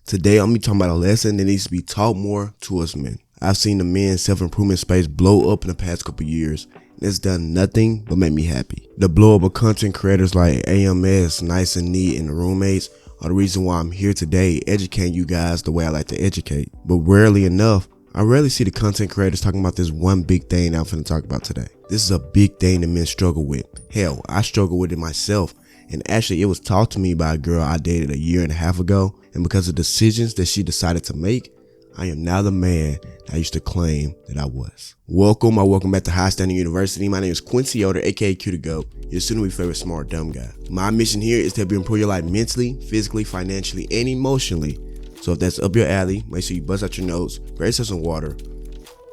Today, I'm going to be talking about a lesson that needs to be taught more to us men. I've seen the men's self-improvement space blow up in the past couple years, and it's done nothing but make me happy. The blow up of content creators like AMS, Nice and Neat, and the roommates are the reason why I'm here today, educating you guys the way I like to educate. But rarely enough, I rarely see the content creators talking about this one big thing I'm finna talk about today. This is a big thing that men struggle with. Hell, I struggle with it myself. And actually, it was taught to me by a girl I dated 1.5 years ago. And because of decisions that she decided to make, I am now the man I used to claim that I was. Welcome back to High Standing University. My name is Quincy Yoder, aka Q the Goat, your soon-to-be favorite smart dumb guy. My mission here is to help you improve your life mentally, physically, financially, and emotionally. So if that's up your alley, make sure you bust out your notes, grab yourself some water.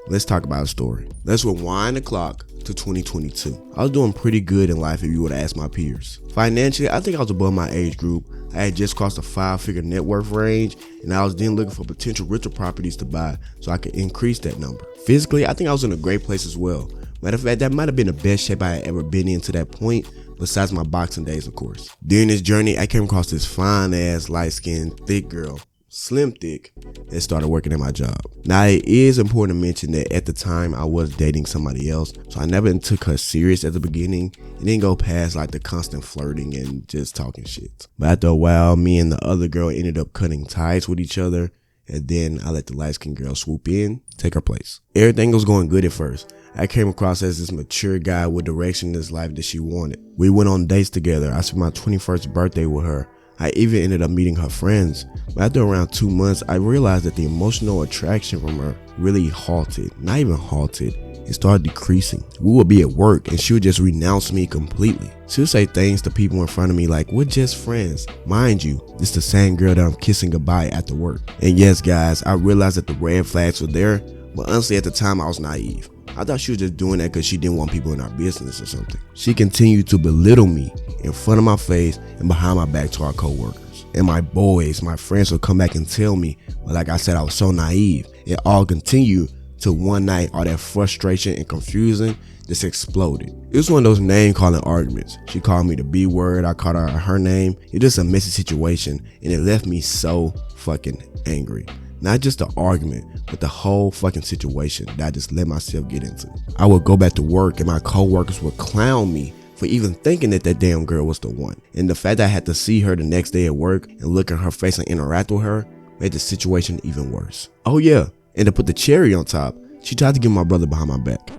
Let's talk about a story. Let's rewind the clock to 2022. I was doing pretty good in life if you would have asked my peers. Financially, I think I was above my age group. I had just crossed the 5-figure net worth range, and I was then looking for potential rental properties to buy so I could increase that number. Physically, I think I was in a great place as well. Matter of fact, that might have been the best shape I had ever been in to that point, besides my boxing days, of course. During this journey, I came across this fine-ass, light-skinned, thick girl. Slim thick, that started working at my job. Now, it is important to mention that at the time I was dating somebody else, so I never took her serious at the beginning. It didn't go past like the constant flirting and just talking shit. But after a while, me and the other girl ended up cutting ties with each other, and then I let the light-skinned girl swoop in, take her place. Everything was going good at first. I came across as this mature guy with direction in his life that she wanted. We went on dates together. I spent my 21st birthday with her. I even ended up meeting her friends, but after around 2 months, I realized that the emotional attraction from her really halted. Not even halted, it started decreasing. We would be at work and she would just renounce me completely. She would say things to people in front of me like, we're just friends. Mind you, it's the same girl that I'm kissing goodbye after work. And yes guys, I realized that the red flags were there, but honestly at the time I was naive. I thought she was just doing that because she didn't want people in our business or something. She continued to belittle me in front of my face and behind my back to our coworkers. And my boys, my friends would come back and tell me, but like I said, I was so naive. It all continued till one night, all that frustration and confusion just exploded. It was one of those name calling arguments. She called me the B word, I called her name. It was just a messy situation and it left me so fucking angry. Not just the argument, but the whole fucking situation that I just let myself get into. I would go back to work and my coworkers would clown me for even thinking that that damn girl was the one. And the fact that I had to see her the next day at work and look at her face and interact with her made the situation even worse. Oh yeah, and to put the cherry on top, she tried to get my brother behind my back.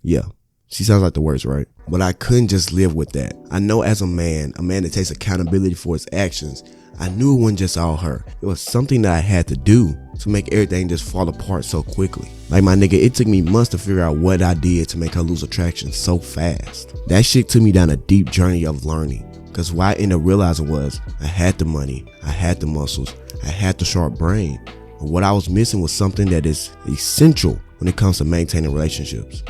Yeah, she sounds like the worst, right? But I couldn't just live with that. I know as a man that takes accountability for his actions, I knew it wasn't just all her. It was something that I had to do to make everything just fall apart so quickly. Like my nigga, it took me months to figure out what I did to make her lose attraction so fast. That shit took me down a deep journey of learning. Cause what I ended up realizing was I had the money, I had the muscles, I had the sharp brain. But what I was missing was something that is essential when it comes to maintaining relationships.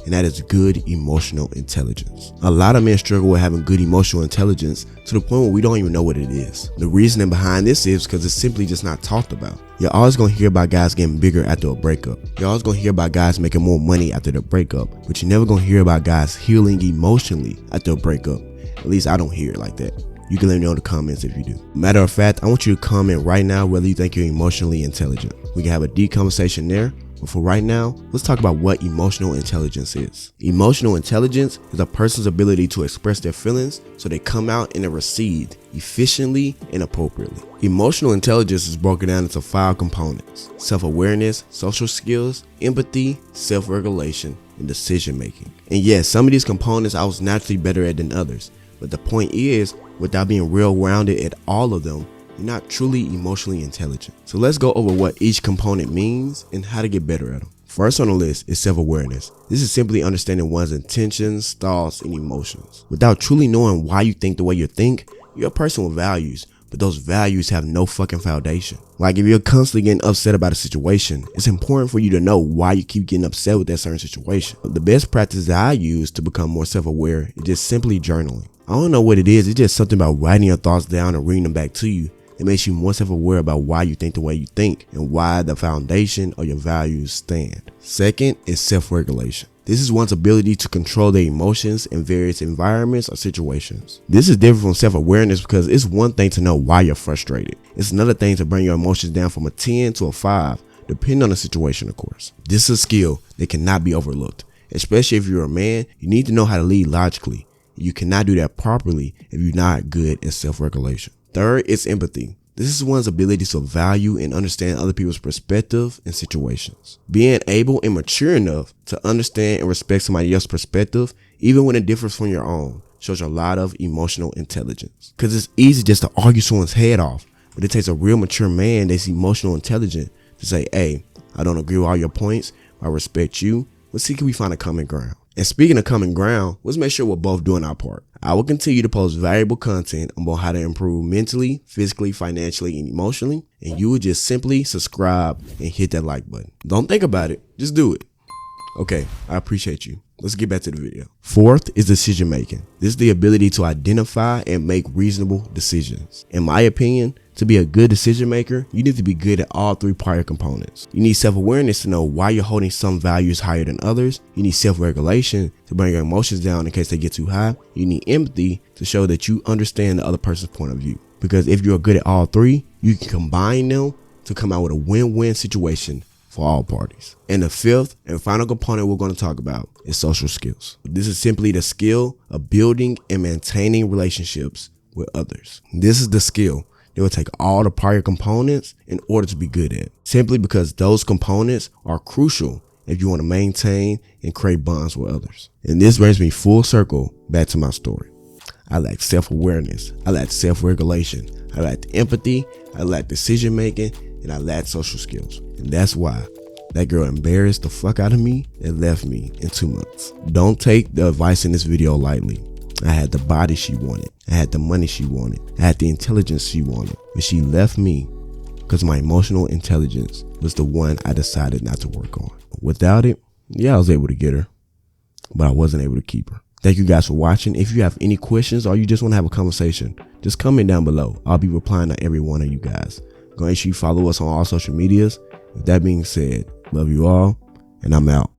And that is good emotional intelligence. A lot of men struggle with having good emotional intelligence to the point where we don't even know what it is. The reasoning behind this is because it's simply just not talked about. You're always gonna hear about guys getting bigger after a breakup. You're always gonna hear about guys making more money after the breakup, but you're never gonna hear about guys healing emotionally after a breakup. At least I don't hear it like that. You can let me know in the comments if you do. Matter of fact, I want you to comment right now whether you think you're emotionally intelligent. We can have a deep conversation there. But for right now, let's talk about what emotional intelligence is. Emotional intelligence is a person's ability to express their feelings so they come out and they recede efficiently and appropriately. Emotional intelligence is broken down into 5 components: self-awareness, social skills, empathy, self-regulation, and decision making. And yes, some of these components I was naturally better at than others, but the point is, without being well-rounded at all of them, you're not truly emotionally intelligent. So let's go over what each component means and how to get better at them. First on the list is self-awareness. This is simply understanding one's intentions, thoughts, and emotions. Without truly knowing why you think the way you think, you're a person with values, but those values have no fucking foundation. Like if you're constantly getting upset about a situation, it's important for you to know why you keep getting upset with that certain situation. The best practice that I use to become more self-aware is just simply journaling. I don't know what it is, it's just something about writing your thoughts down and reading them back to you. It makes you more self-aware about why you think the way you think and why the foundation of your values stand. Second is self-regulation. This is one's ability to control their emotions in various environments or situations. This is different from self-awareness because it's one thing to know why you're frustrated. It's another thing to bring your emotions down from a 10 to a 5, depending on the situation, of course. This is a skill that cannot be overlooked. Especially if you're a man, you need to know how to lead logically. You cannot do that properly if you're not good at self-regulation. Third is empathy. This is one's ability to value and understand other people's perspective and situations. Being able and mature enough to understand and respect somebody else's perspective, even when it differs from your own, shows a lot of emotional intelligence. Because it's easy just to argue someone's head off, but it takes a real mature man that's emotional intelligent to say, hey, I don't agree with all your points, but I respect you. Let's see, can we find a common ground? And speaking of common ground, let's make sure we're both doing our part. I will continue to post valuable content about how to improve mentally, physically, financially, and emotionally. And you would just simply subscribe and hit that like button. Don't think about it. Just do it. Okay, I appreciate you. Let's get back to the video. Fourth is decision making. This is the ability to identify and make reasonable decisions. In my opinion, to be a good decision maker, you need to be good at all 3 prior components. You need self-awareness to know why you're holding some values higher than others. You need self-regulation to bring your emotions down in case they get too high. You need empathy to show that you understand the other person's point of view. Because if you're good at all 3, you can combine them to come out with a win-win situation for all parties. And the 5th and final component we're going to talk about is social skills. This is simply the skill of building and maintaining relationships with others. This is the skill that will take all the prior components in order to be good at, simply because those components are crucial if you want to maintain and create bonds with others. And this brings me full circle back to my story. I lacked self-awareness, I lacked self-regulation, I lacked empathy, I lacked decision making, and I lacked social skills. And that's why that girl embarrassed the fuck out of me and left me in 2 months. Don't take the advice in this video lightly. I had the body she wanted. I had the money she wanted. I had the intelligence she wanted. But she left me because my emotional intelligence was the one I decided not to work on. Without it, yeah, I was able to get her, but I wasn't able to keep her. Thank you guys for watching. If you have any questions or you just want to have a conversation, just comment down below. I'll be replying to every one of you guys. Go make sure you follow us on all social medias. With that being said, love you all, and I'm out.